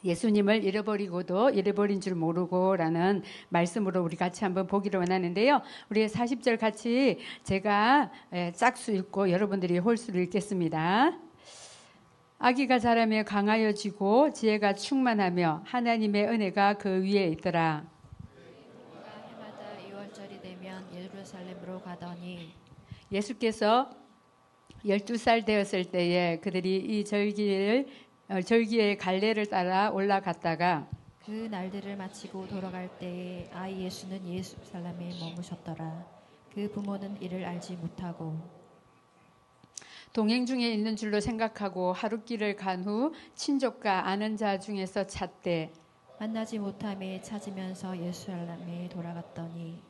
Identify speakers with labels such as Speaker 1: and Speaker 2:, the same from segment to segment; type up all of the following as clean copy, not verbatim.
Speaker 1: 예수님을 잃어버리고도 잃어버린 줄 모르고라는 말씀으로 우리 같이 한번 보기를 원하는데요. 우리 40절 같이 제가 짝수 읽고 여러분들이 홀수를 읽겠습니다. 아기가 자라며 강하여지고 지혜가 충만하며 하나님의 은혜가 그 위에 있더라.
Speaker 2: 해마다 2월절이 되면 예루살렘으로 가더니
Speaker 1: 예수께서 12살 되었을 때에 그들이 이 절기의 갈래를 따라 올라갔다가
Speaker 2: 그 날들을 마치고 돌아갈 때에 아이 예수는 예루살렘에 머무셨더라. 그 부모는 이를 알지 못하고
Speaker 1: 동행 중에 있는 줄로 생각하고 하룻길을 간 후 친족과 아는 자 중에서 찾되
Speaker 2: 만나지 못함에 찾으면서 예루살렘에 돌아갔더니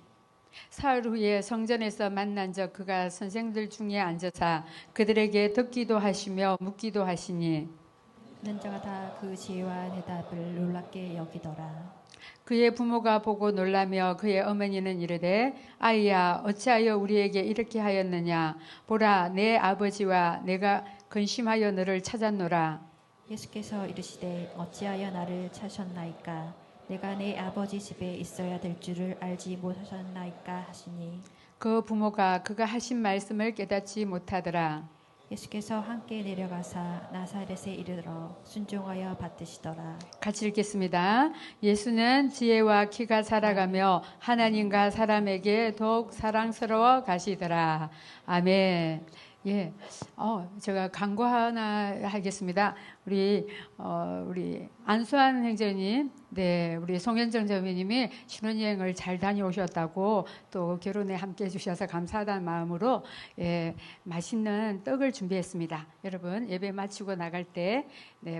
Speaker 1: 사흘 후에 성전에서 만난 적 그가 선생들 중에 앉아서 그들에게 듣기도 하시며 묻기도 하시니
Speaker 2: 듣는 자가 다 그 지혜와 대답을 놀랍게 여기더라.
Speaker 1: 그의 부모가 보고 놀라며 그의 어머니는 이르되 아이야 어찌하여 우리에게 이렇게 하였느냐 보라 내 아버지와 내가 근심하여 너를 찾았노라.
Speaker 2: 예수께서 이르시되 어찌하여 나를 찾으셨나이까 내가 내 아버지 집에 있어야 될 줄을 알지 못하셨나이까 하시니
Speaker 1: 그 부모가 그가 하신 말씀을 깨닫지 못하더라.
Speaker 2: 예수께서 함께 내려가사 나사렛에 이르러 순종하여 받드시더라.
Speaker 1: 같이 읽겠습니다. 예수는 지혜와 키가 자라가며 하나님과 사람에게 더욱 사랑스러워 가시더라. 아멘. 예, 제가 광고 하나 하겠습니다. 우리 안수환 행정님, 네, 우리 송현정 전무님이 신혼여행을 잘 다녀오셨다고 또 결혼에 함께 해주셔서 감사하다는 마음으로 맛있는 떡을 준비했습니다. 여러분 예배 마치고 나갈 때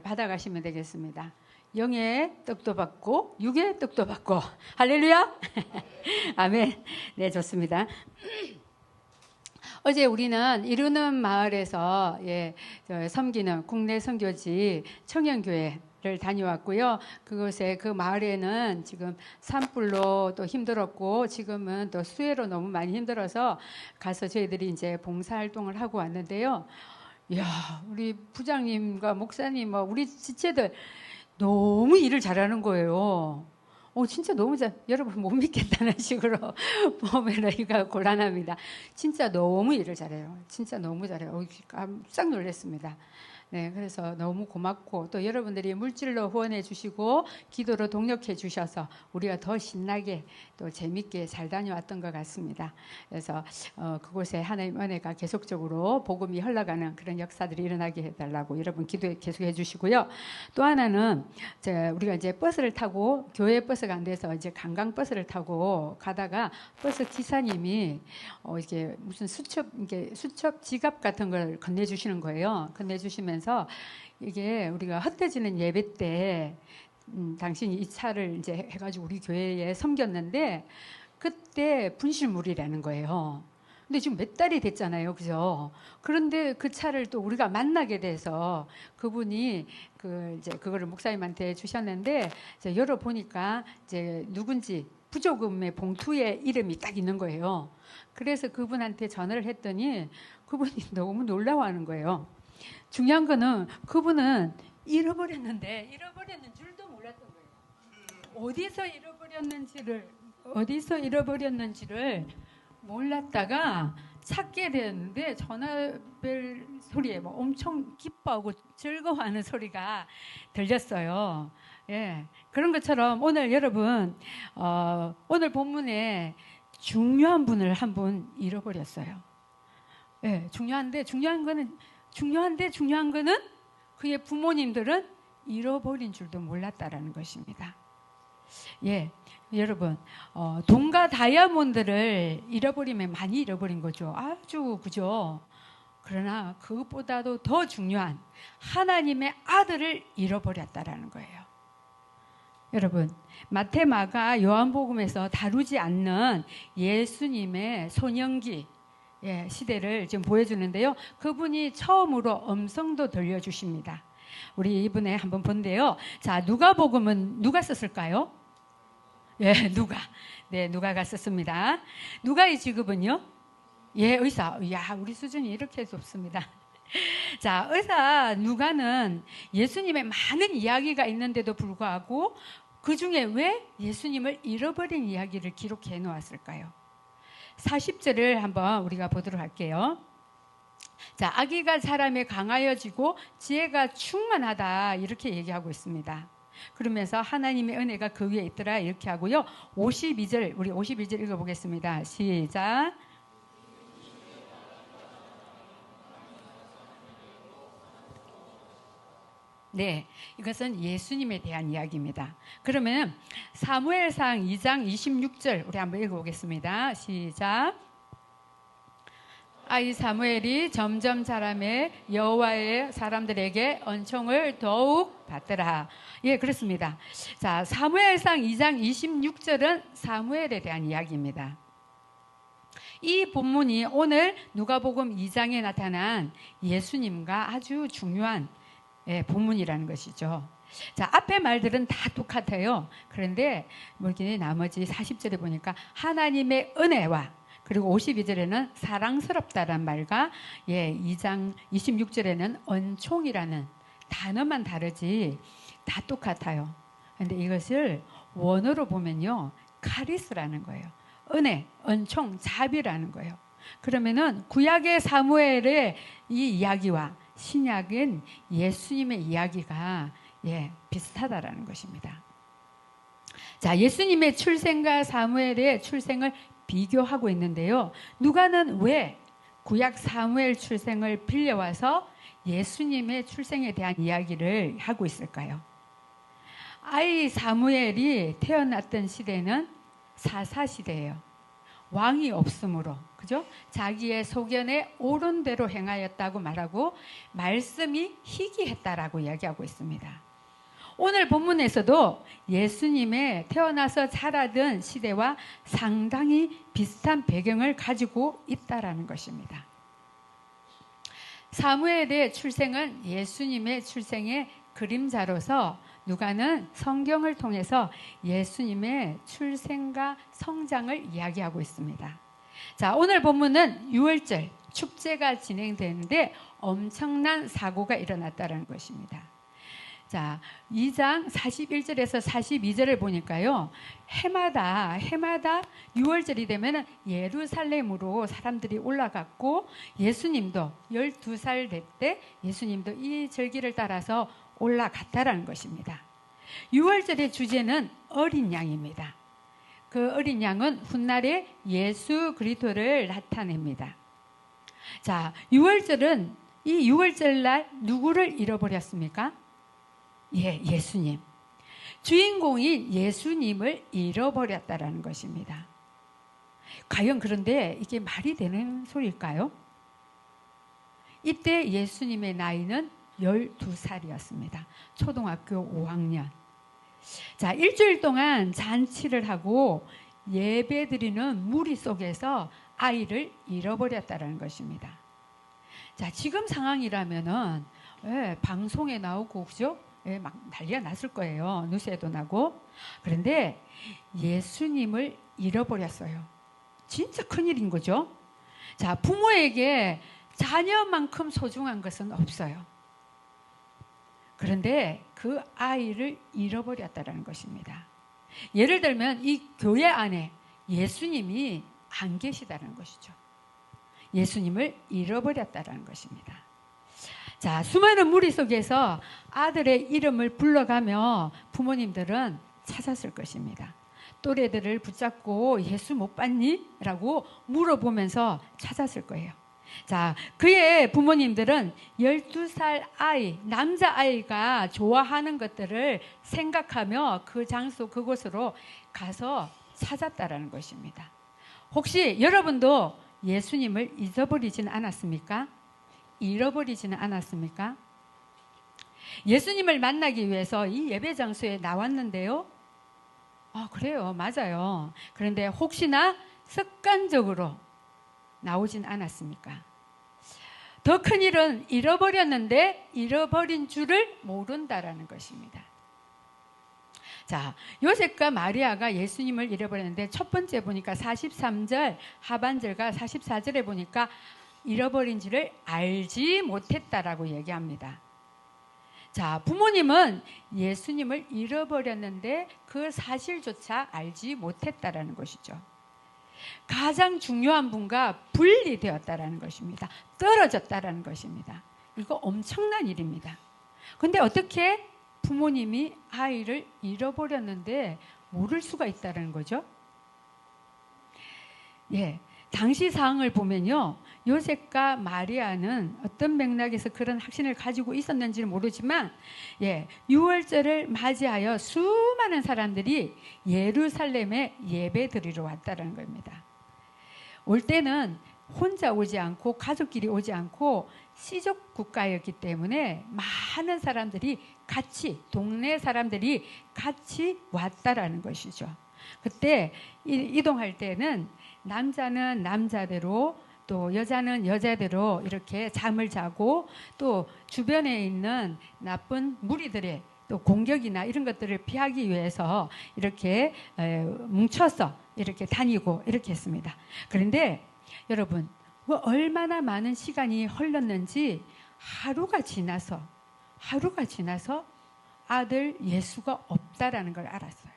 Speaker 1: 받아가시면 되겠습니다. 영의 떡도 받고 육의 떡도 받고 할렐루야. 아멘. 네, 좋습니다. 어제 우리는 이루는 마을에서 섬기는 국내 선교지 청년교회를 다녀왔고요. 그곳에 그 마을에는 지금 산불로 또 힘들었고 지금은 또 수해로 너무 많이 힘들어서 가서 저희들이 이제 봉사활동을 하고 왔는데요. 이야, 우리 부장님과 목사님, 우리 지체들 너무 일을 잘하는 거예요. 진짜 너무 여러분 못 믿겠다는 식으로 보면 이가 곤란합니다. 진짜 너무 일을 잘해요. 진짜 너무 잘해요. 깜짝 놀랐습니다. 네, 그래서 너무 고맙고 또 여러분들이 물질로 후원해 주시고 기도로 동력해 주셔서 우리가 더 신나게 또 재밌게 잘 다녀왔던 것 같습니다. 그래서 그곳에 하나님 은혜가 계속적으로 복음이 흘러가는 그런 역사들이 일어나게 해달라고 여러분 기도해 계속해 주시고요. 또 하나는 우리가 이제 버스를 타고 교회 버스가 안 돼서 이제 관광 버스를 타고 가다가 버스 기사님이 이게 무슨 수첩 지갑 같은 걸 건네주시는 거예요. 건네주시면서 이게 우리가 흩어지는 예배 때 당신이 이 차를 이제 해가지고 우리 교회에 섬겼는데 그때 분실물이라는 거예요. 근데 지금 몇 달이 됐잖아요, 그죠? 그런데 그 차를 또 우리가 만나게 돼서 그분이 이제 그거를 목사님한테 주셨는데 이제 열어 보니까 이제 누군지 부조금의 봉투에 이름이 딱 있는 거예요. 그래서 그분한테 전화를 했더니 그분이 너무 놀라워하는 거예요. 중요한 거는 그분은 잃어버렸는 줄도 몰랐던 거예요. 어디서 잃어버렸는지를 몰랐다가 찾게 되었는데 전화벨 소리에 엄청 기뻐하고 즐거워하는 소리가 들렸어요. 예, 그런 것처럼 오늘 여러분 오늘 본문에 중요한 분을 한 분 잃어버렸어요. 예, 중요한 거는 그의 부모님들은 잃어버린 줄도 몰랐다라는 것입니다. 예, 여러분 돈과 다이아몬드를 잃어버리면 많이 잃어버린 거죠. 아주 그죠. 그러나 그것보다도 더 중요한 하나님의 아들을 잃어버렸다라는 거예요. 여러분 마태, 마가, 요한복음에서 다루지 않는 예수님의 소년기 시대를 지금 보여주는데요. 그분이 처음으로 음성도 들려주십니다. 우리 이분에 한번 본데요. 자, 누가복음은 누가 썼을까요? 예, 누가가 썼습니다. 누가의 직업은요? 예, 의사. 야, 우리 수준이 이렇게 높습니다. 자, 의사 누가는 예수님의 많은 이야기가 있는데도 불구하고 그 중에 왜 예수님을 잃어버린 이야기를 기록해 놓았을까요? 40절을 한번 우리가 보도록 할게요. 자, 아기가 사람에 강하여지고 지혜가 충만하다 이렇게 얘기하고 있습니다. 그러면서 하나님의 은혜가 그 위에 있더라 이렇게 하고요. 52절 우리 51절 읽어보겠습니다. 시작. 네, 이것은 예수님에 대한 이야기입니다. 그러면 사무엘상 2장 26절 우리 한번 읽어보겠습니다. 시작. 아이 사무엘이 점점 자라매 여호와의 사람들에게恩총을 더욱 받더라. 예, 그렇습니다. 자, 사무엘상 2장 26절은 사무엘에 대한 이야기입니다. 이 본문이 오늘 누가복음 2장에 나타난 예수님과 아주 중요한 본문이라는 것이죠. 자, 앞에 말들은 다 똑같아요. 그런데 나머지 40절에 보니까 하나님의 은혜와 그리고 52절에는 사랑스럽다란 말과 2장 26절에는恩총이라는 단어만 다르지 다 똑같아요. 그런데 이것을 원어로 보면요, 카리스라는 거예요. 은혜,恩총, 자비라는 거예요. 그러면은 구약의 사무엘의 이 이야기와 신약은 예수님의 이야기가 비슷하다라는 것입니다. 자, 예수님의 출생과 사무엘의 출생을 비교하고 있는데요. 누가는 왜 구약 사무엘 출생을 빌려와서 예수님의 출생에 대한 이야기를 하고 있을까요? 아이 사무엘이 태어났던 시대는 사사시대예요. 왕이 없으므로, 그죠? 자기의 소견에 옳은 대로 행하였다고 말하고 말씀이 희귀했다라고 이야기하고 있습니다. 오늘 본문에서도 예수님의 태어나서 자라던 시대와 상당히 비슷한 배경을 가지고 있다라는 것입니다. 사무엘의 출생은 예수님의 출생의 그림자로서 누가는 성경을 통해서 예수님의 출생과 성장을 이야기하고 있습니다. 자, 오늘 본문은 6월절 축제가 진행되는데 엄청난 사고가 일어났다는 것입니다. 자, 2장 41절에서 42절을 보니까요, 해마다 6월절이 되면 예루살렘으로 사람들이 올라갔고 예수님도 12살 될 때 예수님도 이 절기를 따라서 올라갔다라는 것입니다. 6월절의 주제는 어린 양입니다. 그 어린 양은 훗날에 예수 그리스도를 나타냅니다. 자, 6월절은 이 6월절 날 누구를 잃어버렸습니까? 예수님. 주인공인 예수님을 잃어버렸다라는 것입니다. 과연 그런데 이게 말이 되는 소리일까요? 이때 예수님의 나이는 12살이었습니다. 초등학교 5학년. 자, 일주일 동안 잔치를 하고 예배드리는 무리 속에서 아이를 잃어버렸다는 것입니다. 자, 지금 상황이라면은 방송에 나오고 그죠? 막 난리가 났을 거예요. 누세도 나고. 그런데 예수님을 잃어버렸어요. 진짜 큰일인 거죠. 자, 부모에게 자녀만큼 소중한 것은 없어요. 그런데 그 아이를 잃어버렸다는 것입니다. 예를 들면 이 교회 안에 예수님이 안 계시다는 것이죠. 예수님을 잃어버렸다는 것입니다. 자, 수많은 무리 속에서 아들의 이름을 불러가며 부모님들은 찾았을 것입니다. 또래들을 붙잡고 예수 못 봤니? 라고 물어보면서 찾았을 거예요. 자, 그의 부모님들은 12살 아이, 남자아이가 좋아하는 것들을 생각하며 그 장소, 그곳으로 가서 찾았다라는 것입니다. 혹시 여러분도 예수님을 잊어버리지는 않았습니까? 잃어버리지는 않았습니까? 예수님을 만나기 위해서 이 예배 장소에 나왔는데요. 그래요. 맞아요. 그런데 혹시나 습관적으로 나오진 않았습니까? 더 큰 일은 잃어버렸는데 잃어버린 줄을 모른다라는 것입니다. 자, 요셉과 마리아가 예수님을 잃어버렸는데 첫 번째 보니까 43절 하반절과 44절에 보니까 잃어버린지를 알지 못했다라고 얘기합니다. 자, 부모님은 예수님을 잃어버렸는데 그 사실조차 알지 못했다라는 것이죠. 가장 중요한 분과 분리되었다라는 것입니다. 떨어졌다라는 것입니다. 이거 엄청난 일입니다. 근데 어떻게 부모님이 아이를 잃어버렸는데 모를 수가 있다는 거죠? 예, 당시 상황을 보면요, 요셉과 마리아는 어떤 맥락에서 그런 확신을 가지고 있었는지는 모르지만, 예, 유월절을 맞이하여 수많은 사람들이 예루살렘에 예배 드리러 왔다는 겁니다. 올 때는 혼자 오지 않고 가족끼리 오지 않고 시족 국가였기 때문에 많은 사람들이 같이, 동네 사람들이 같이 왔다라는 것이죠. 그때 이동할 때는 남자는 남자대로 또 여자는 여자대로 이렇게 잠을 자고 또 주변에 있는 나쁜 무리들의 또 공격이나 이런 것들을 피하기 위해서 이렇게 뭉쳐서 이렇게 다니고 이렇게 했습니다. 그런데 여러분, 얼마나 많은 시간이 흘렀는지 하루가 지나서 아들 예수가 없다라는 걸 알았어요.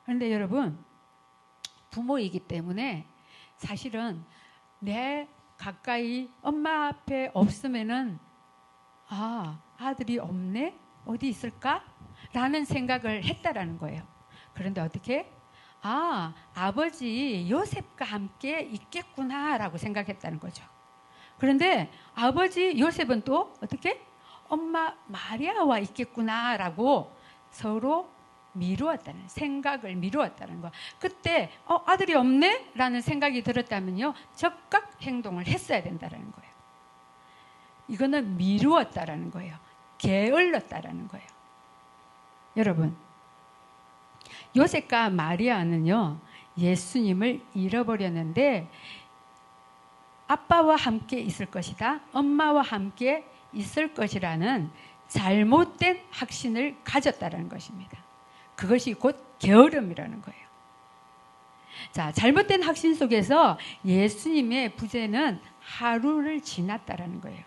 Speaker 1: 그런데 여러분, 부모이기 때문에 사실은 내 가까이 엄마 앞에 없으면은 아들이 없네? 어디 있을까? 라는 생각을 했다라는 거예요. 그런데 어떻게? 아버지 요셉과 함께 있겠구나 라고 생각했다는 거죠. 그런데 아버지 요셉은 또 어떻게? 엄마 마리아와 있겠구나 라고 서로 생각을 미루었다는 거. 그때 아들이 없네? 라는 생각이 들었다면요, 즉각 행동을 했어야 된다는 거예요. 이거는 미루었다라는 거예요. 게을렀다라는 거예요. 여러분, 요셉과 마리아는요, 예수님을 잃어버렸는데 아빠와 함께 있을 것이다, 엄마와 함께 있을 것이라는 잘못된 확신을 가졌다는 것입니다. 그것이 곧 게으름이라는 거예요. 자, 잘못된 확신 속에서 예수님의 부재는 하루를 지났다라는 거예요.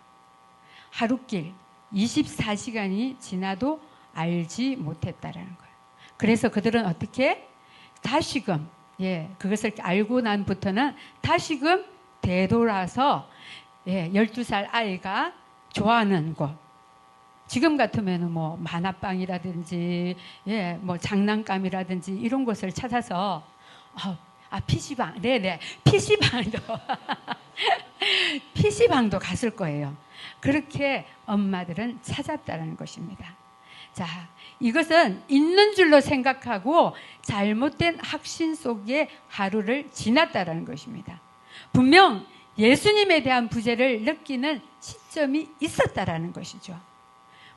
Speaker 1: 하루길 24시간이 지나도 알지 못했다라는 거예요. 그래서 그들은 어떻게? 다시금, 그것을 알고 난부터는 다시금 되돌아서 12살 아이가 좋아하는 곳, 지금 같으면 뭐 만화방이라든지 뭐 장난감이라든지 이런 곳을 찾아서 PC방, PC방도 PC방도 갔을 거예요. 그렇게 엄마들은 찾았다는 것입니다. 자, 이것은 있는 줄로 생각하고 잘못된 확신 속에 하루를 지났다는 것입니다. 분명 예수님에 대한 부재를 느끼는 시점이 있었다라는 것이죠.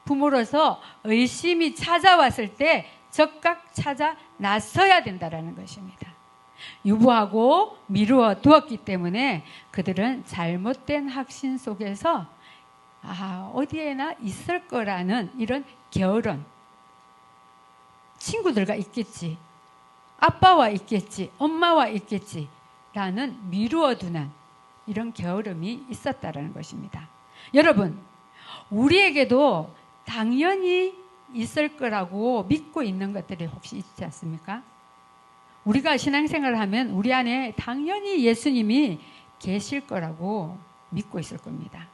Speaker 1: 부모로서 의심이 찾아왔을 때 즉각 찾아 나서야 된다라는 것입니다. 유보하고 미루어 두었기 때문에 그들은 잘못된 확신 속에서 어디에나 있을 거라는 이런 게으름, 친구들과 있겠지, 아빠와 있겠지, 엄마와 있겠지 라는 미루어 두는 이런 게으름이 있었다라는 것입니다. 여러분, 우리에게도 당연히 있을 거라고 믿고 있는 것들이 혹시 있지 않습니까? 우리가 신앙생활을 하면 우리 안에 당연히 예수님이 계실 거라고 믿고 있을 겁니다.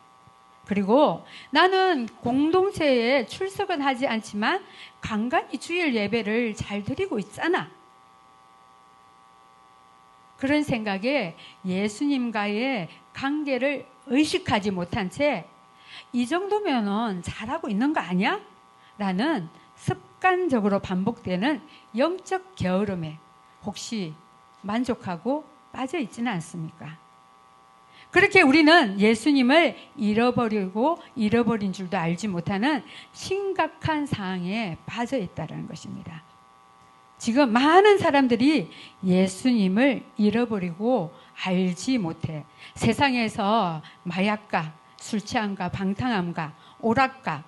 Speaker 1: 그리고 나는 공동체에 출석은 하지 않지만 간간히 주일 예배를 잘 드리고 있잖아. 그런 생각에 예수님과의 관계를 의식하지 못한 채 이 정도면은 잘하고 있는 거 아니야? 라는 습관적으로 반복되는 영적 게으름에 혹시 만족하고 빠져 있지는 않습니까? 그렇게 우리는 예수님을 잃어버린 줄도 알지 못하는 심각한 상황에 빠져 있다는 것입니다. 지금 많은 사람들이 예수님을 잃어버리고 알지 못해 세상에서 마약과 술 취함과 방탕함과 오락과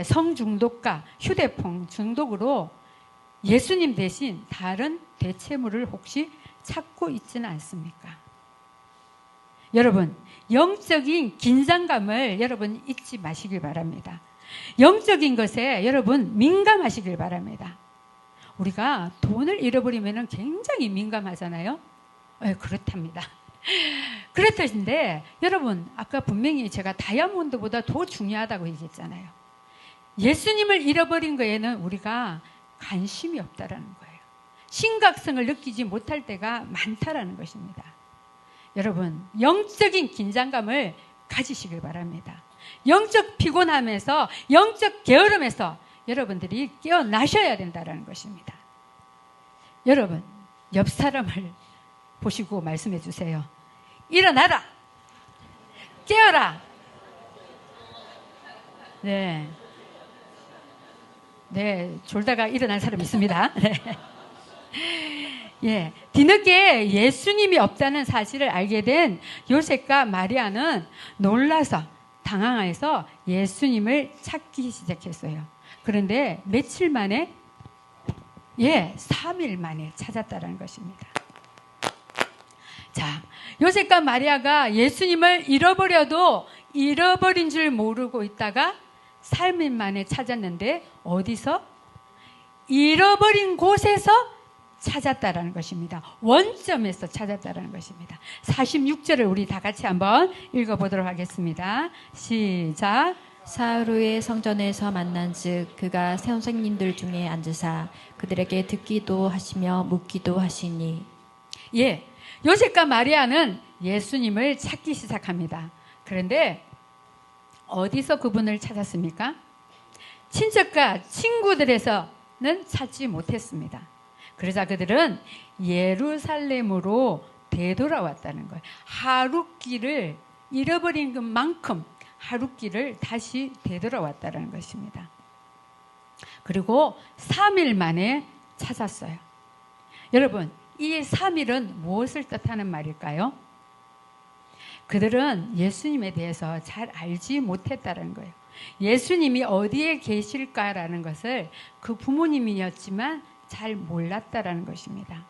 Speaker 1: 성중독과 휴대폰 중독으로 예수님 대신 다른 대체물을 혹시 찾고 있지는 않습니까? 여러분, 영적인 긴장감을 여러분 잊지 마시길 바랍니다. 영적인 것에 여러분 민감하시길 바랍니다. 우리가 돈을 잃어버리면 굉장히 민감하잖아요. 그렇답니다. 그렇다는데 여러분, 아까 분명히 제가 다이아몬드보다 더 중요하다고 얘기했잖아요. 예수님을 잃어버린 거에는 우리가 관심이 없다라는 거예요. 심각성을 느끼지 못할 때가 많다라는 것입니다. 여러분, 영적인 긴장감을 가지시길 바랍니다. 영적 피곤함에서, 영적 게으름에서 여러분들이 깨어나셔야 된다는 것입니다. 여러분, 옆 사람을 보시고 말씀해 주세요. 일어나라! 깨어라! 네. 네, 졸다가 일어난 사람 있습니다. 네. 예, 뒤늦게 예수님이 없다는 사실을 알게 된 요셉과 마리아는 놀라서 당황해서 예수님을 찾기 시작했어요. 그런데 며칠 만에 3일 만에 찾았다는 것입니다. 자, 요셉과 마리아가 예수님을 잃어버려도 잃어버린 줄 모르고 있다가 3일 만에 찾았는데 어디서? 잃어버린 곳에서 찾았다라는 것입니다. 원점에서 찾았다라는 것입니다. 46절을 우리 다 같이 한번 읽어보도록 하겠습니다. 시작.
Speaker 2: 사흘 후에 성전에서 만난즉 그가 선생님들 중에 앉으사 그들에게 듣기도 하시며 묻기도 하시니.
Speaker 1: 예, 요셉과 마리아는 예수님을 찾기 시작합니다. 그런데 어디서 그분을 찾았습니까? 친척과 친구들에서는 찾지 못했습니다. 그러자 그들은 예루살렘으로 되돌아왔다는 거예요. 하룻길을 잃어버린 것만큼 하룻길을 다시 되돌아왔다는 것입니다. 그리고 3일 만에 찾았어요. 여러분, 이 3일은 무엇을 뜻하는 말일까요? 그들은 예수님에 대해서 잘 알지 못했다는 거예요. 예수님이 어디에 계실까라는 것을 그 부모님이었지만 잘 몰랐다라는 것입니다.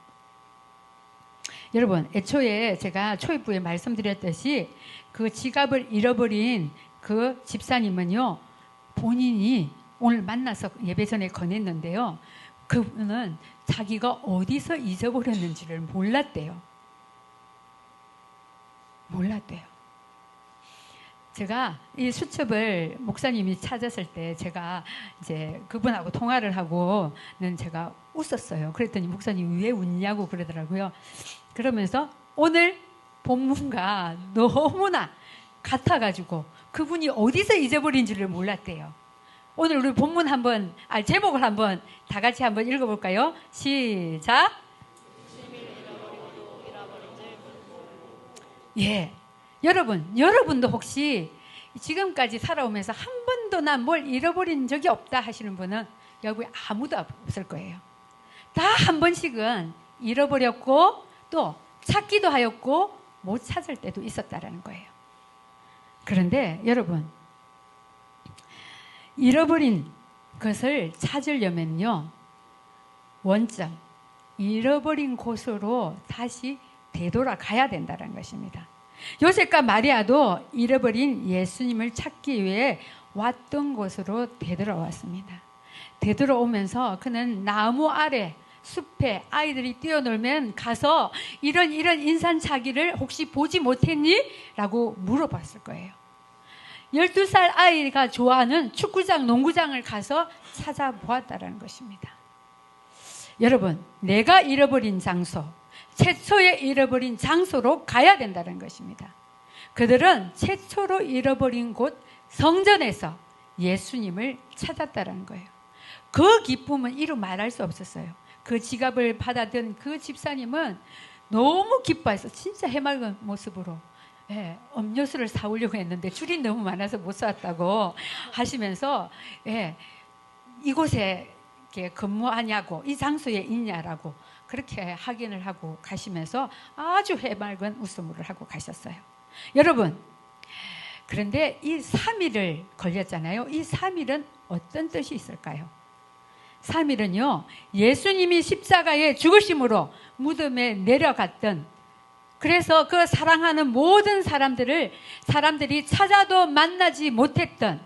Speaker 1: 여러분, 애초에 제가 초입부에 말씀드렸듯이 그 지갑을 잃어버린 그 집사님은요, 본인이 오늘 만나서 예배 전에 권했는데요, 그분은 자기가 어디서 잊어버렸는지를 몰랐대요. 제가 이 수첩을 목사님이 찾았을 때 제가 이제 그분하고 통화를 하고는 제가 웃었어요. 그랬더니 목사님 왜 웃냐고 그러더라고요. 그러면서 오늘 본문과 너무나 같아가지고 그분이 어디서 잊어버린지를 몰랐대요. 오늘 우리 본문 한번, 제목을 한번 다 같이 한번 읽어볼까요? 시작. 예. 여러분도 혹시 지금까지 살아오면서 한 번도 난 뭘 잃어버린 적이 없다 하시는 분은 여기 아무도 없을 거예요. 다 한 번씩은 잃어버렸고 또 찾기도 하였고 못 찾을 때도 있었다라는 거예요. 그런데 여러분, 잃어버린 것을 찾으려면요, 원점, 잃어버린 곳으로 다시 되돌아가야 된다는 것입니다. 요셉과 마리아도 잃어버린 예수님을 찾기 위해 왔던 곳으로 되돌아왔습니다. 되돌아오면서 그는 나무 아래 숲에 아이들이 뛰어놀면 가서 이런 인상착의를 혹시 보지 못했니? 라고 물어봤을 거예요. 12살 아이가 좋아하는 축구장, 농구장을 가서 찾아보았다는 것입니다. 여러분, 내가 잃어버린 장소, 최초에 잃어버린 장소로 가야 된다는 것입니다. 그들은 최초로 잃어버린 곳 성전에서 예수님을 찾았다는 거예요. 그 기쁨은 이루 말할 수 없었어요. 그 지갑을 받아든 그 집사님은 너무 기뻐해서 진짜 해맑은 모습으로 음료수를 사오려고 했는데 줄이 너무 많아서 못 사왔다고 하시면서 이곳에 근무하냐고, 이 장소에 있냐라고 그렇게 확인을 하고 가시면서 아주 해맑은 웃음을 하고 가셨어요. 여러분, 그런데 이 3일을 걸렸잖아요. 이 3일은 어떤 뜻이 있을까요? 3일은요, 예수님이 십자가에 죽으심으로 무덤에 내려갔던 그래서 그 사랑하는 모든 사람들이 찾아도 만나지 못했던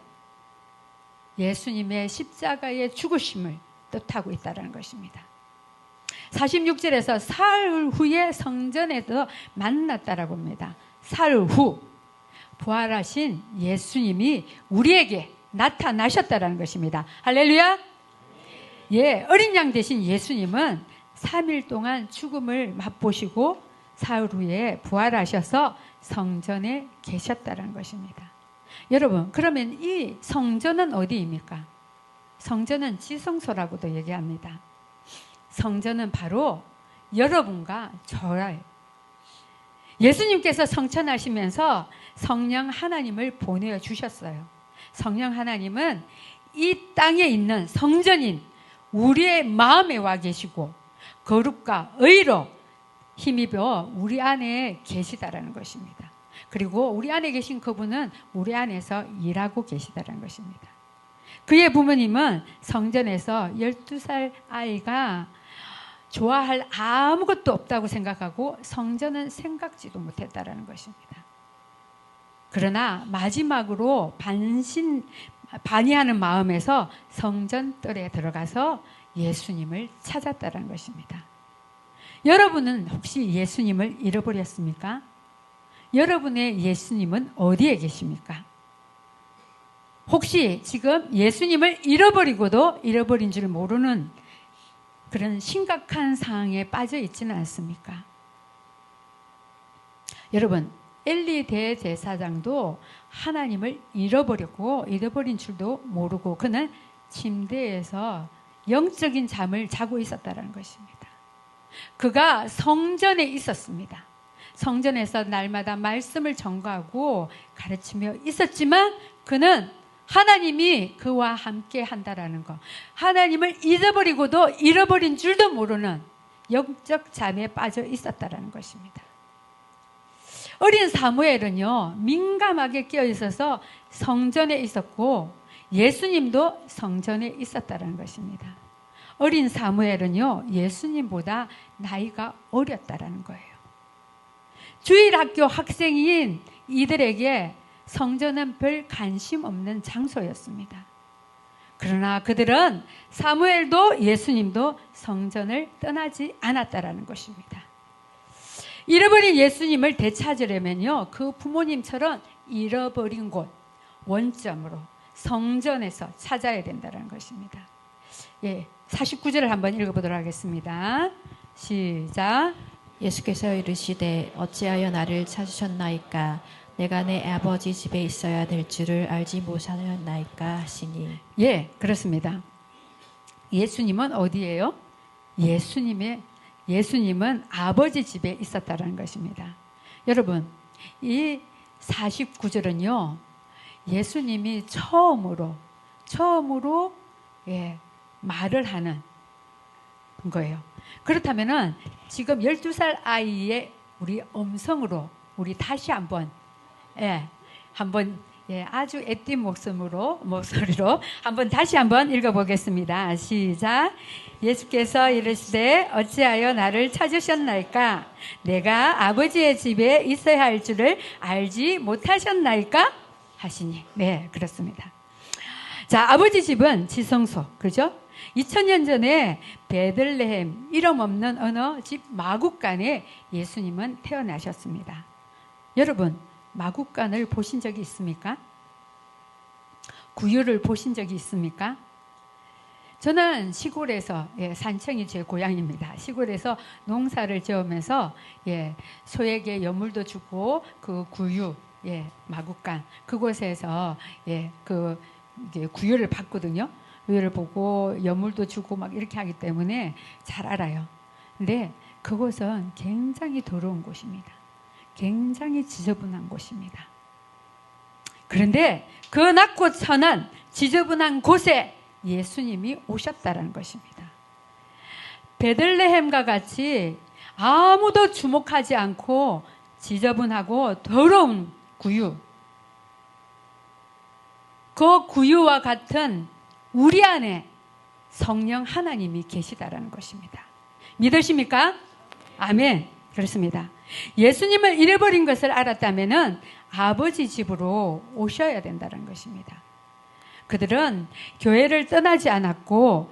Speaker 1: 예수님의 십자가의 죽으심을 뜻하고 있다는 것입니다. 46절에서 사흘 후에 성전에서 만났다라고 합니다. 사흘 후 부활하신 예수님이 우리에게 나타나셨다는 것입니다. 할렐루야. 예, 어린 양 되신 예수님은 3일 동안 죽음을 맛보시고 사흘 후에 부활하셔서 성전에 계셨다는 것입니다. 여러분, 그러면 이 성전은 어디입니까? 성전은 지성소라고도 얘기합니다. 성전은 바로 여러분과 저예요. 예수님께서 성천하시면서 성령 하나님을 보내주셨어요. 성령 하나님은 이 땅에 있는 성전인 우리의 마음에 와 계시고 거룩과 의로 힘입어 우리 안에 계시다라는 것입니다. 그리고 우리 안에 계신 그분은 우리 안에서 일하고 계시다라는 것입니다. 그의 부모님은 성전에서 12살 아이가 좋아할 아무것도 없다고 생각하고 성전은 생각지도 못했다라는 것입니다. 그러나 마지막으로 반의하는 마음에서 성전뜰에 들어가서 예수님을 찾았다는 것입니다. 여러분은 혹시 예수님을 잃어버렸습니까? 여러분의 예수님은 어디에 계십니까? 혹시 지금 예수님을 잃어버리고도 잃어버린 줄 모르는 그런 심각한 상황에 빠져 있지는 않습니까? 여러분, 엘리 대제사장도 하나님을 잃어버린 줄도 모르고 그는 침대에서 영적인 잠을 자고 있었다는 것입니다. 그가 성전에 있었습니다. 성전에서 날마다 말씀을 전가하고 가르치며 있었지만 그는 하나님이 그와 함께 한다라는 것, 하나님을 잊어버리고도 잃어버린 줄도 모르는 영적 잠에 빠져 있었다라는 것입니다. 어린 사무엘은요, 민감하게 끼어 있어서 성전에 있었고 예수님도 성전에 있었다는 것입니다. 어린 사무엘은요, 예수님보다 나이가 어렸다라는 거예요. 주일학교 학생인 이들에게 성전은 별 관심 없는 장소였습니다. 그러나 그들은 사무엘도 예수님도 성전을 떠나지 않았다라는 것입니다. 잃어버린 예수님을 되찾으려면요, 그 부모님처럼 잃어버린 곳, 원점으로 성전에서 찾아야 된다는 것입니다. 예, 49절을 한번 읽어보도록 하겠습니다. 시작.
Speaker 2: 예수께서 이르시되 어찌하여 나를 찾으셨나이까? 내가 내 아버지 집에 있어야 될 줄을 알지 못하였나이까 하시니.
Speaker 1: 예, 그렇습니다. 예수님은 어디예요? 예수님은 아버지 집에 있었다는 것입니다. 여러분, 이 49절은요, 예수님이 처음으로 말을 하는 거예요. 그렇다면은 지금 12살 아이의 우리 음성으로 우리 다시 한번 아주 애띤 목소리로 한번 다시 한번 읽어보겠습니다. 시작. 예수께서 이르시되 어찌하여 나를 찾으셨나이까? 내가 아버지의 집에 있어야 할 줄을 알지 못하셨나이까? 하시니. 네, 그렇습니다. 자, 아버지 집은 지성소, 그죠? 2000년 전에 베들레헴 이름 없는 어느 집 마구간에 예수님은 태어나셨습니다. 여러분, 마구간을 보신 적이 있습니까? 구유를 보신 적이 있습니까? 저는 시골에서, 산청이 제 고향입니다. 시골에서 농사를 지으면서 소에게 여물도 주고 그 구유, 마구간 그곳에서 구유를 봤거든요. 구유를 보고 여물도 주고 막 이렇게 하기 때문에 잘 알아요. 근데 그곳은 굉장히 더러운 곳입니다. 굉장히 지저분한 곳입니다. 그런데 그 낮고 천한 지저분한 곳에 예수님이 오셨다는 것입니다. 베들레헴과 같이 아무도 주목하지 않고 지저분하고 더러운 구유, 그 구유와 같은 우리 안에 성령 하나님이 계시다라는 것입니다. 믿으십니까? 아멘. 그렇습니다. 예수님을 잃어버린 것을 알았다면은 아버지 집으로 오셔야 된다는 것입니다. 그들은 교회를 떠나지 않았고,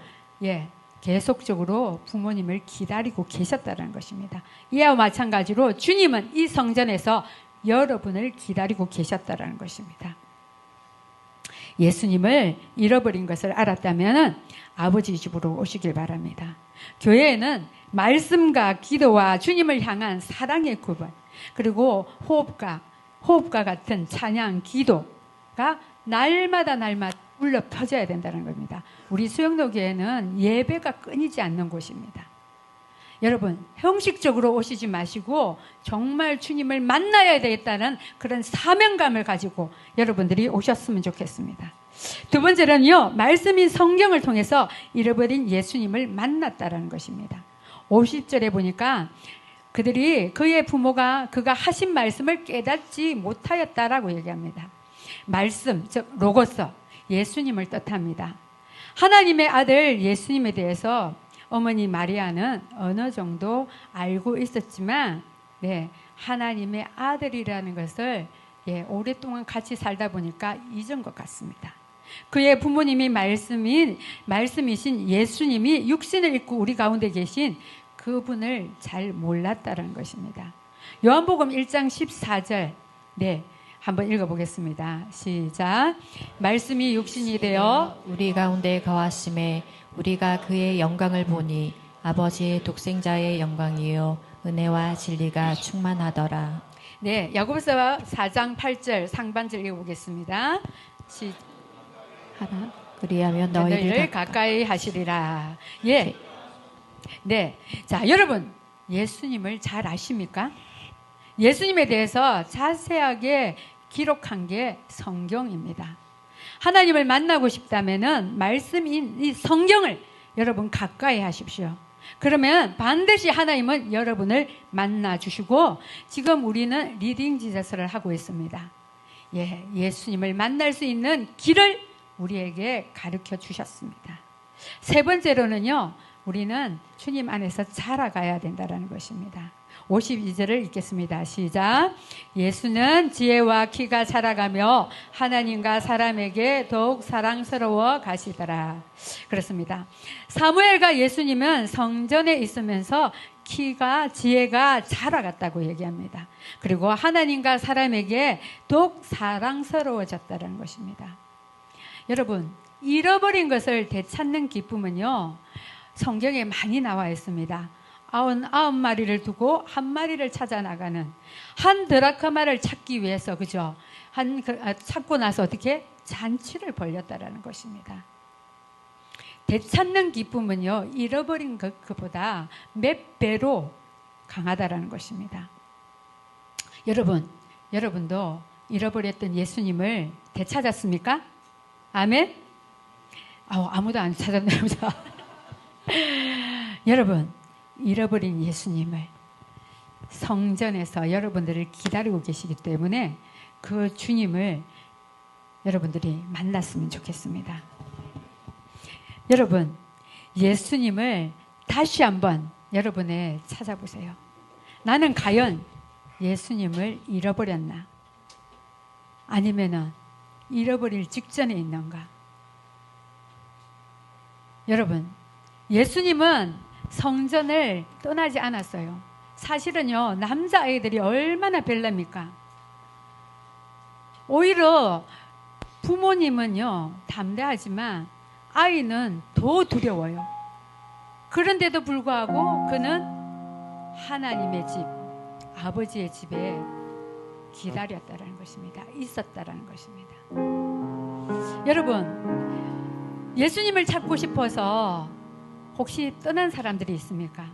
Speaker 1: 계속적으로 부모님을 기다리고 계셨다는 것입니다. 이와 마찬가지로 주님은 이 성전에서 여러분을 기다리고 계셨다는 것입니다. 예수님을 잃어버린 것을 알았다면 아버지 집으로 오시길 바랍니다. 교회에는 말씀과 기도와 주님을 향한 사랑의 구분, 그리고 호흡과 같은 찬양, 기도가 날마다 울려 퍼져야 된다는 겁니다. 우리 수영로 교회는 예배가 끊이지 않는 곳입니다. 여러분, 형식적으로 오시지 마시고 정말 주님을 만나야 되겠다는 그런 사명감을 가지고 여러분들이 오셨으면 좋겠습니다. 두 번째는요, 말씀인 성경을 통해서 잃어버린 예수님을 만났다는 것입니다. 50절에 보니까 그들이 그의 부모가 그가 하신 말씀을 깨닫지 못하였다라고 얘기합니다. 말씀, 즉 로고스, 예수님을 뜻합니다. 하나님의 아들 예수님에 대해서 어머니 마리아는 어느 정도 알고 있었지만, 하나님의 아들이라는 것을 오랫동안 같이 살다 보니까 잊은 것 같습니다. 그의 부모님이 말씀이신 예수님이 육신을 입고 우리 가운데 계신 그분을 잘 몰랐다는 것입니다. 요한복음 1장 14절, 한번 읽어보겠습니다. 시작. 말씀이 육신이 되어
Speaker 2: 우리 가운데 거하심에 우리가 그의 영광을 보니 아버지의 독생자의 영광이요 은혜와 진리가 충만하더라.
Speaker 1: 야고보서 4장 8절 상반절 읽어보겠습니다.
Speaker 2: 하나, 그리하면
Speaker 1: 너희를 가까이 하시리라. 자, 여러분, 예수님을 잘 아십니까? 예수님에 대해서 자세하게 기록한 게 성경입니다. 하나님을 만나고 싶다면은 말씀인 이 성경을 여러분 가까이 하십시오. 그러면 반드시 하나님은 여러분을 만나 주시고, 지금 우리는 리딩 지저스를 하고 있습니다. 예수님을 만날 수 있는 길을 우리에게 가르쳐 주셨습니다. 세 번째로는요, 우리는 주님 안에서 자라가야 된다는 것입니다. 52절을 읽겠습니다. 시작. 예수는 지혜와 키가 자라가며 하나님과 사람에게 더욱 사랑스러워 가시더라. 그렇습니다. 사무엘과 예수님은 성전에 있으면서 지혜가 자라갔다고 얘기합니다. 그리고 하나님과 사람에게 더욱 사랑스러워졌다는 것입니다. 여러분, 잃어버린 것을 되찾는 기쁨은요, 성경에 많이 나와 있습니다. 99마리를 두고 한 마리를 찾아 나가는, 한 드라크마를 찾기 위해서, 그죠? 찾고 나서 어떻게? 잔치를 벌였다라는 것입니다. 되찾는 기쁨은요, 잃어버린 것보다 몇 배로 강하다라는 것입니다. 여러분도 잃어버렸던 예수님을 되찾았습니까? 아멘? 아무도 안 찾았네요. 여러분, 잃어버린 예수님을 성전에서 여러분들을 기다리고 계시기 때문에 그 주님을 여러분들이 만났으면 좋겠습니다. 여러분, 예수님을 다시 한번 여러분의 찾아보세요. 나는 과연 예수님을 잃어버렸나? 아니면은 잃어버릴 직전에 있는가? 여러분, 예수님은 성전을 떠나지 않았어요. 사실은요, 남자아이들이 얼마나 별납니까? 오히려 부모님은요, 담대하지만 아이는 더 두려워요. 그런데도 불구하고 그는 하나님의 집, 아버지의 집에 기다렸다라는 것입니다. 있었다라는 것입니다. 여러분, 예수님을 찾고 싶어서 혹시 떠난 사람들이 있습니까?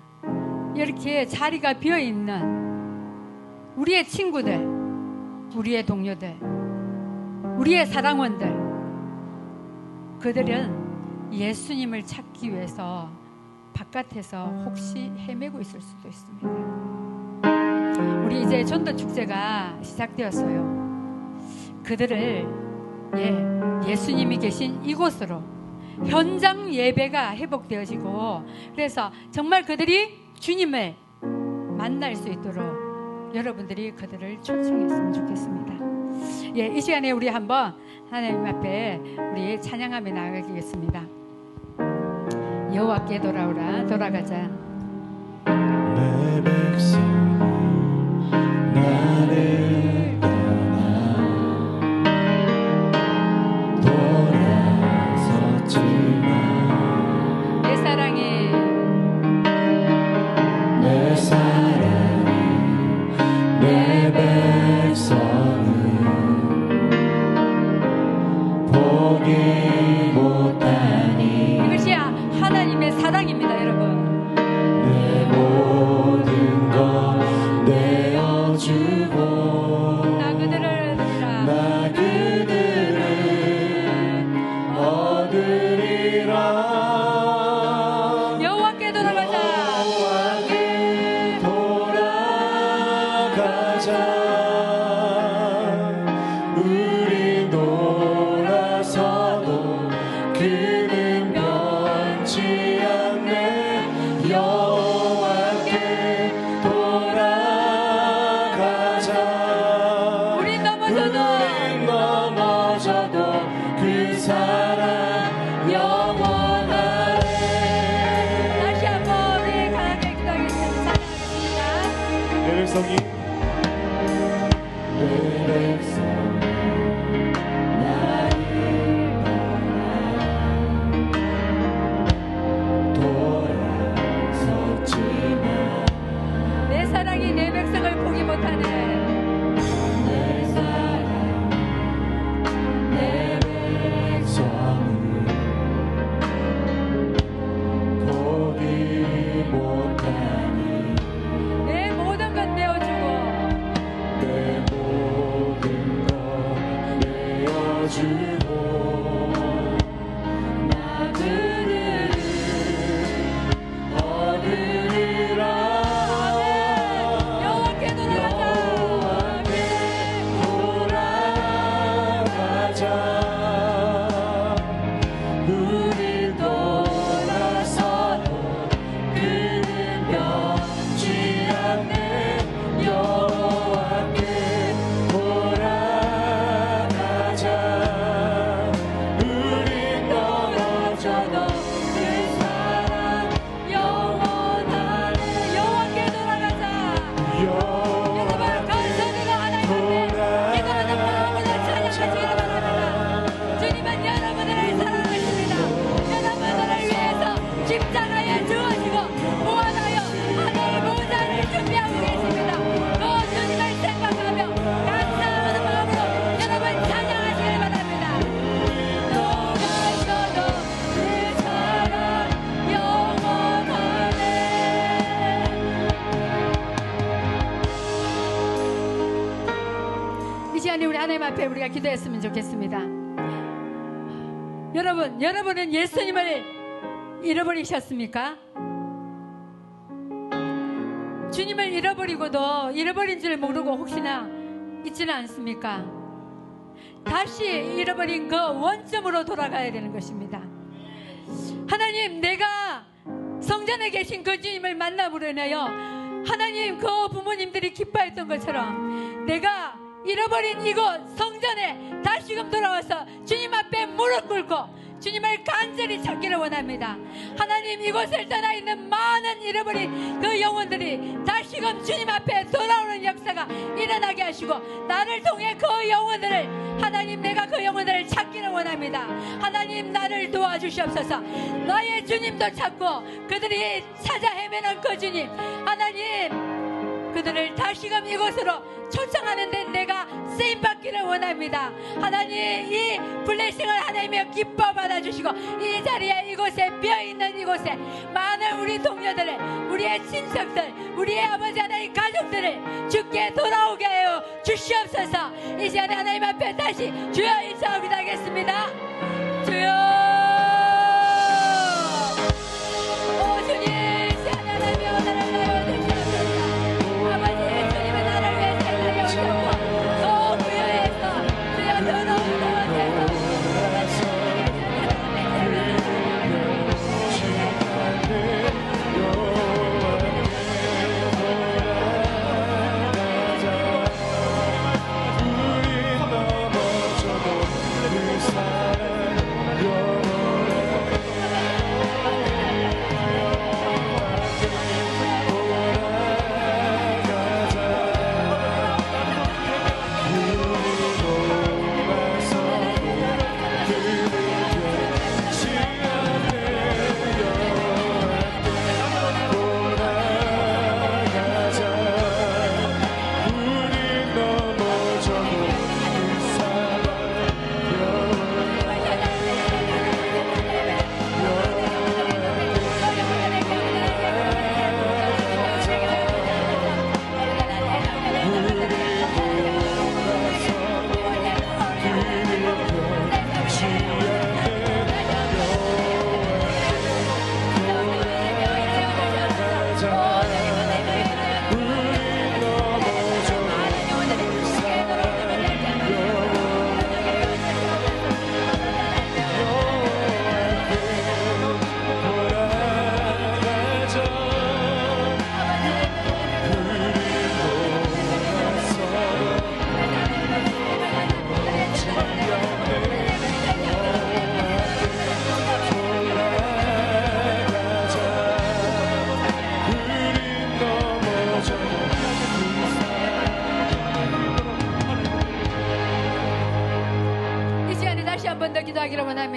Speaker 1: 이렇게 자리가 비어있는 우리의 친구들, 우리의 동료들, 우리의 사랑원들, 그들은 예수님을 찾기 위해서 바깥에서 혹시 헤매고 있을 수도 있습니다. 우리 이제 전도축제가 시작되었어요. 그들을 예수님이 계신 이곳으로 현장 예배가 회복되어지고, 그래서 정말 그들이 주님을 만날 수 있도록 여러분들이 그들을 초청했으면 좋겠습니다. 예, 이 시간에 우리 한번 하나님 앞에 우리 찬양하며 나가겠습니다. 여호와께 돌아오라, 돌아가자.
Speaker 3: 내 백성이 나를 돌아섰지만
Speaker 1: 내 사랑이
Speaker 3: 내 백성을 포기 못하니
Speaker 1: 이것이 하나님의 사랑입니다, 여러분.
Speaker 3: 내 모든 것 내어주고
Speaker 1: 나 그들을 얻으리라.
Speaker 3: 나 그들을 얻으리라.
Speaker 1: 여호와께 돌아가자.
Speaker 3: 여호와께 돌아가자. 우리 돌아서도 그는 변치 않네. 여호와께 돌아가자.
Speaker 1: 우린 넘어져도
Speaker 3: 그 사랑 영원하네.
Speaker 1: 다시 한번 우리 강하게 기도하겠습니다. 찬양하겠습니다.
Speaker 3: 내 백성이 나를 돌아섰지만
Speaker 1: 내 사랑이 내 백성을 포기 못하네.
Speaker 3: 내 사랑 내 백성을 포기 못하니
Speaker 1: 내 모든 것 내어주고
Speaker 3: 내 모든 것 내어주고 나 그들을 얻으리라.
Speaker 1: 여호와께 돌아가자.
Speaker 3: 돌아가자. 우리 돌아서도 그는 변치 않네. 여호와께 돌아가자. 우리 넘어져도 그 사랑
Speaker 1: 영원하네. 여호와께 돌아가자. 여러분 건설이가 하나님께 기도하는 마음으로 찬양하시기 바랍니다. 주님은 여러분을 사랑하십니다. 여러분들을 위해서 십자가에 주어지고 무한하여 하늘의 보좌를 준비하고 계십니다. 그 주님을 생각하며 감사하는 마음으로 여러분 찬양하시기 바랍니다. 돌아가셔도 그 사랑 영원하네. 이 시간에 우리 하나님 앞에 우리가 기도했으면 좋겠습니다. 여러분은 예수님을 잃어버리셨습니까? 주님을 잃어버리고도 잃어버린 줄 모르고 혹시나 있지는 않습니까? 다시 잃어버린 그 원점으로 돌아가야 되는 것입니다. 하나님, 내가 성전에 계신 그 주님을 만남으로 인하여 하나님 그 부모님들이 기뻐했던 것처럼 내가 잃어버린 이곳 성전에 다시금 돌아와서 주님 앞에 무릎 꿇고 주님을 간절히 찾기를 원합니다. 하나님, 이곳을 떠나 있는 많은 잃어버린 그 영혼들이 다시금 주님 앞에 돌아오는 역사가 일어나게 하시고 나를 통해 그 영혼들을 하나님, 내가 그 영혼들을 찾기를 원합니다. 하나님, 나를 도와주시옵소서. 나의 주님도 찾고 그들이 찾아 헤매는 그 주님, 하나님, 그들을 다시금 이곳으로 초청하는데 내가 쓰임받기를 원합니다. 하나님, 이 블레싱을 하나님이 기뻐 받아주시고 이 자리에, 이곳에, 비어있는 이곳에 많은 우리 동료들을, 우리의 친척들, 우리의 아버지 하나님 가족들을 주께 돌아오게 하여 주시옵소서. 이 시간에 하나님 앞에 다시 주여 일사옵니다 하겠습니다. 주여. 오 주님, 시간에 하나님의 오늘을 나여 주시옵소서. 아버지, 주님의 나를 위해 생각해 오셨고 그 부여에서 주여 더러운 곳에서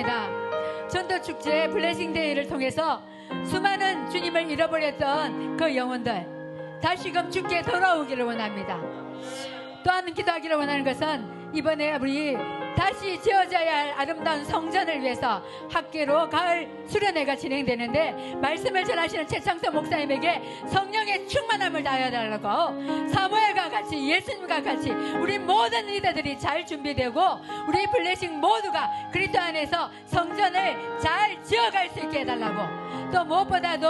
Speaker 1: 기도합니다. 전도축제 블레싱데이를 통해서 수많은 주님을 잃어버렸던 그 영혼들 다시금 주께 돌아오기를 원합니다. 또한 기도하기를 원하는 것은 이번에 우리 다시 지어져야 할 아름다운 성전을 위해서 학계로 가을 수련회가 진행되는데 말씀을 전하시는 최창서 목사님에게 성령의 충만함을 다해달라고 사무엘과 같이 예수님과 같이 우리 모든 리더들이 잘 준비되고 우리 블레싱 모두가 그리스도 안에서 성전을 잘 지어갈 수 있게 해달라고, 또 무엇보다도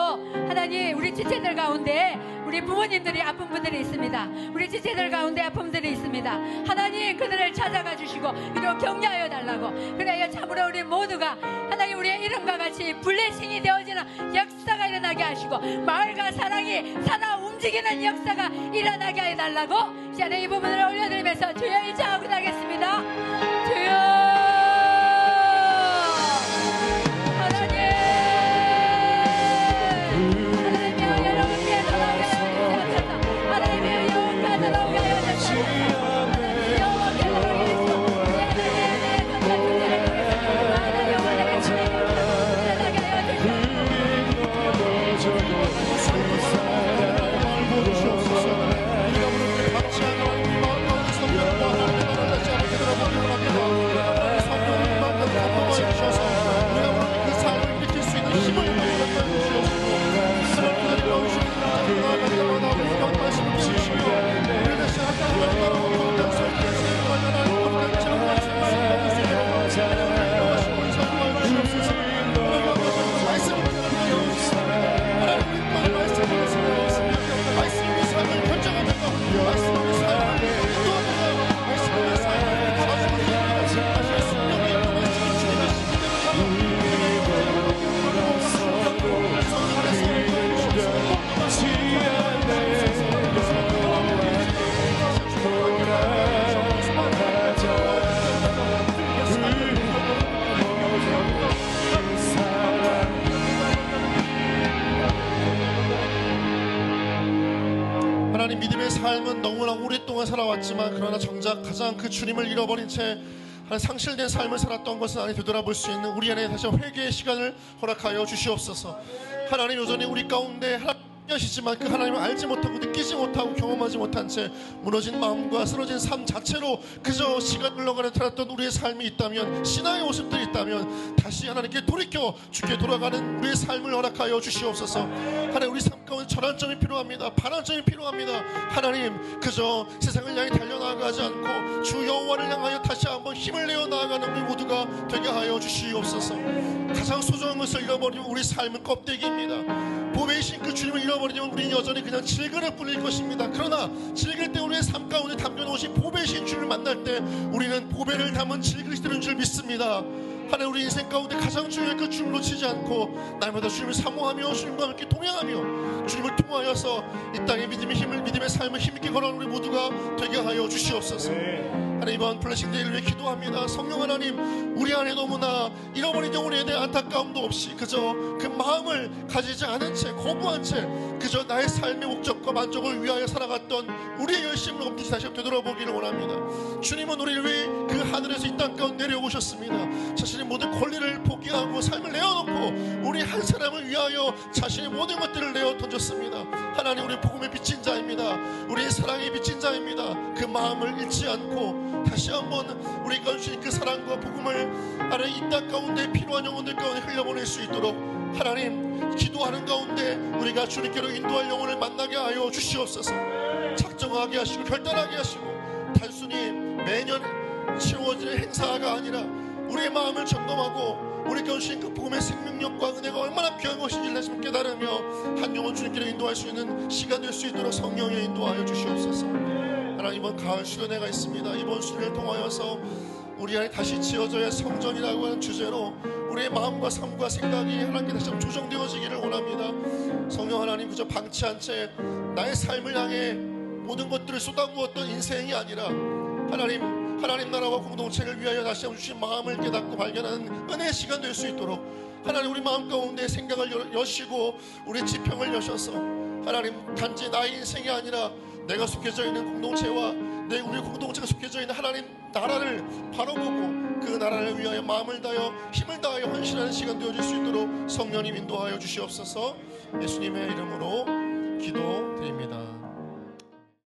Speaker 1: 하나님 우리 지체들 가운데 우리 부모님들이 아픈 분들이 있습니다. 우리 지체들 가운데 아픈 분들이 있습니다. 하나님 그들을 찾아가 주시고 위로 격려하여 달라고, 그래야 참으로 우리 모두가 하나님 우리의 이름과 같이 블레싱이 되어지는 역사가 일어나게 하시고 마을과 사랑이 살아 움직이는 역사가 일어나게 해달라고 시간에 이 부분을 올려드리면서 주여 일장하고 나겠습니다. 주여
Speaker 4: 삶은 너무나 오랫동안 살아왔지만 그러나 정작 가장 그 주님을 잃어버린 채 상실된 삶을 살았던 것은 아니 되돌아볼 수 있는 우리 안에 다시 회개의 시간을 허락하여 주시옵소서. 하나님 여전히 우리 가운데 하시지만 그 하나님을 알지 못하고 느끼지 못하고 경험하지 못한 채 무너진 마음과 쓰러진 삶 자체로 그저 시간 흘러가는 살았던 우리의 삶이 있다면, 신앙의 모습들이 있다면 다시 하나님께 돌이켜 주께 돌아가는 우리의 삶을 허락하여 주시옵소서. 하나님 우리 삶 가운데 전환점이 필요합니다. 반환점이 필요합니다. 하나님 그저 세상을 향해 달려나가지 않고 주 여호와를 향하여 다시 한번 힘을 내어 나아가는 우리 모두가 되게 하여 주시옵소서. 가장 소중한 것을 잃어버리면 우리 삶은 껍데기입니다. 보배이신 그 주님을 잃어버리면 우리는 여전히 그냥 질그릇 뿐일 것입니다. 그러나 질길 때 우리의 삶 가운데 담겨놓으신 보배이신 주님을 만날 때 우리는 보배를 담은 질그릇이 되는 줄 믿습니다. 하나님 우리 인생 가운데 가장 중요한 그 주님을 놓치지 않고 날마다 주님을 사모하며 주님과 함께 동행하며 주님을 통하여서 이 땅의 믿음의 힘을, 믿음의 삶을 힘있게 걸어가는 우리 모두가 되게 하여 주시옵소서. 하나님 이번 블레싱데이를 위해 기도합니다. 성령 하나님 우리 안에 너무나 잃어버린 영혼에 대한 안타까움도 없이 그저 그 마음을 가지지 않은 채 거부한 채 그저 나의 삶의 목적과 만족을 위하여 살아갔던 우리의 열심을 엄지 다시 되돌아보기를 원합니다. 주님은 우리를 위해 그 하늘에서 이 땅 가운데 내려오셨습니다. 자신의 모든 권리를 포기하고 삶을 내어놓고 우리 한 사람을 위하여 자신의 모든 것들을 내어 던졌습니다. 하나님 우리 복음의 빚진 자입니다. 우리의 사랑의 빚진 자입니다. 그 마음을 잃지 않고 다시 한번 우리가 주신 그 사랑과 복음을 하나님 이 땅 가운데 필요한 영혼들 가운데 흘려보낼 수 있도록 하나님 기도하는 가운데 우리가 주님께로 인도할 영혼을 만나게 하여 주시옵소서. 작정하게 하시고 결단하게 하시고 단순히 매년 치러지는 행사가 아니라 우리의 마음을 점검하고 우리가 주신 그 복음의 생명력과 은혜가 얼마나 귀한 것인지를 다시 깨달으며 한 영혼 주님께로 인도할 수 있는 시간 될 수 있도록 성령에 인도하여 주시옵소서. 하나님 이번 가을 수련회가 있습니다. 이번 수련회를 통하여서 우리 안에 다시 지어져야 성전이라고 하는 주제로 우리의 마음과 삶과 생각이 하나님께 다시 한번 조정되어지기를 원합니다. 성령 하나님 그저 방치한 채 나의 삶을 향해 모든 것들을 쏟아부었던 인생이 아니라 하나님 나라와 공동체를 위하여 다시 한번 주신 마음을 깨닫고 발견하는 은혜의 시간 될 수 있도록 하나님 우리 마음 가운데 생각을 여시고 우리 지평을 여셔서 하나님 단지 나의 인생이 아니라 내가 속해져 있는 공동체와 내 우리 공동체가 속해져 있는 하나님 나라를 바로 보고 그 나라를 위하여 마음을 다하여 힘을 다하여 헌신하는 시간 되어질 수 있도록 성령님 인도하여 주시옵소서. 예수님의 이름으로 기도드립니다.